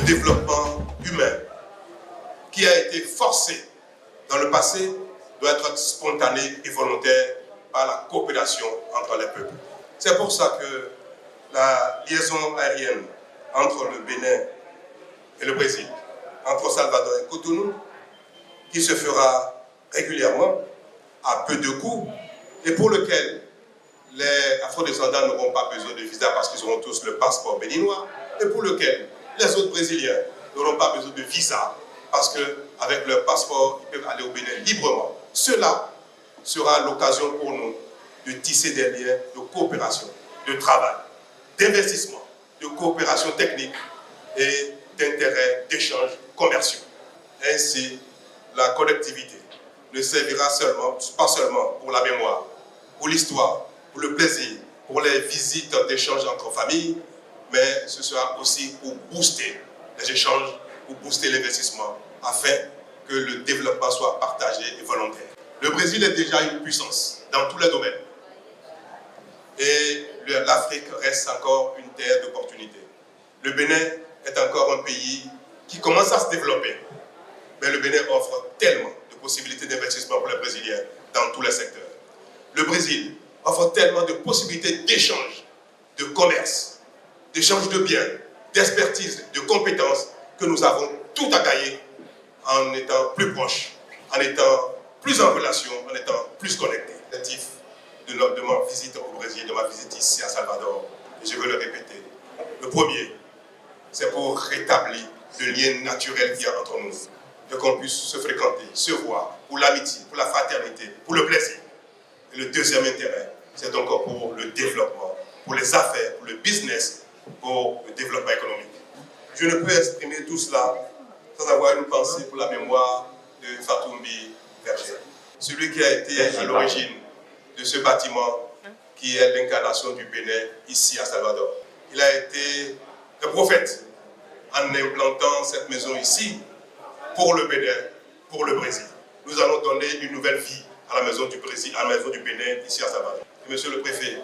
développement humain qui a été forcé dans le passé doit être spontané et volontaire par la coopération entre les peuples. C'est pour ça que la liaison aérienne entre le Bénin et le Brésil, entre Salvador et Cotonou, qui se fera régulièrement à peu de coûts et pour lequel les Afro-descendants n'auront pas besoin de visa parce qu'ils auront tous le passeport béninois et pour lequel les autres Brésiliens n'auront pas besoin de visa parce qu'avec leur passeport, ils peuvent aller au Bénin librement. Cela sera l'occasion pour nous de tisser des liens de coopération, de travail, d'investissement, de coopération technique et d'intérêts, d'échanges commerciaux. Ainsi, la collectivité ne servira pas seulement pour la mémoire, pour l'histoire, pour le plaisir, pour les visites d'échanges entre familles, mais ce sera aussi pour booster les échanges, pour booster l'investissement, afin que le développement soit partagé et volontaire. Le Brésil est déjà une puissance dans tous les domaines. Et l'Afrique reste encore une terre d'opportunités. Le Bénin est encore un pays qui commence à se développer. Mais le Bénin offre tellement de possibilités d'investissement pour les Brésiliens dans tous les secteurs. Le Brésil offre tellement de possibilités d'échange, de commerce, d'échange de biens, d'expertise, de compétences, que nous avons tout à gagner en étant plus proches, en étant plus en relation, en étant plus connectés. L'objectif de ma visite au Brésil, de ma visite ici à Salvador, et je veux le répéter. Le premier, c'est pour rétablir le lien naturel qu'il y a entre nous, de qu'on puisse se fréquenter, se voir, pour l'amitié, pour la fraternité, pour le plaisir. Et le deuxième intérêt, c'est donc pour le développement, pour les affaires, pour le business, pour le développement économique. Je ne peux exprimer tout cela sans avoir une pensée pour la mémoire de Fatoumbi Verger, celui qui a été à l'origine de ce bâtiment qui est l'incarnation du Bénin ici à Salvador. Il a été un prophète en implantant cette maison ici pour le Bénin, pour le Brésil. Nous allons donner une nouvelle vie à la maison du Brésil, à la maison du Bénin ici à Salvador. Et monsieur le préfet,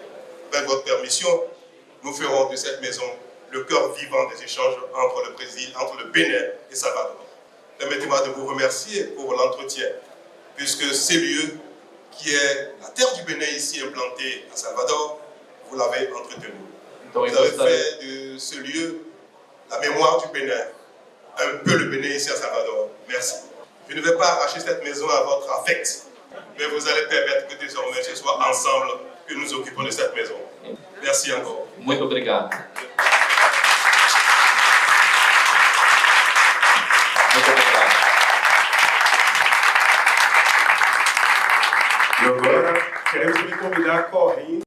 avec votre permission, nous ferons de cette maison le cœur vivant des échanges entre le Brésil, entre le Bénin et Salvador. Permettez-moi de vous remercier pour l'entretien, puisque ces lieux qui est la terre du Bénin ici implantée à Salvador, vous l'avez entretenu. Vous avez fait de ce lieu la mémoire du Bénin, un peu le Bénin ici à Salvador. Merci. Je ne vais pas arracher cette maison à votre affect, mais vous allez permettre que désormais ce soit ensemble que nous occupons de cette maison. Merci encore. Muito obrigado. Muito obrigado. E agora queremos lhe convidar correndo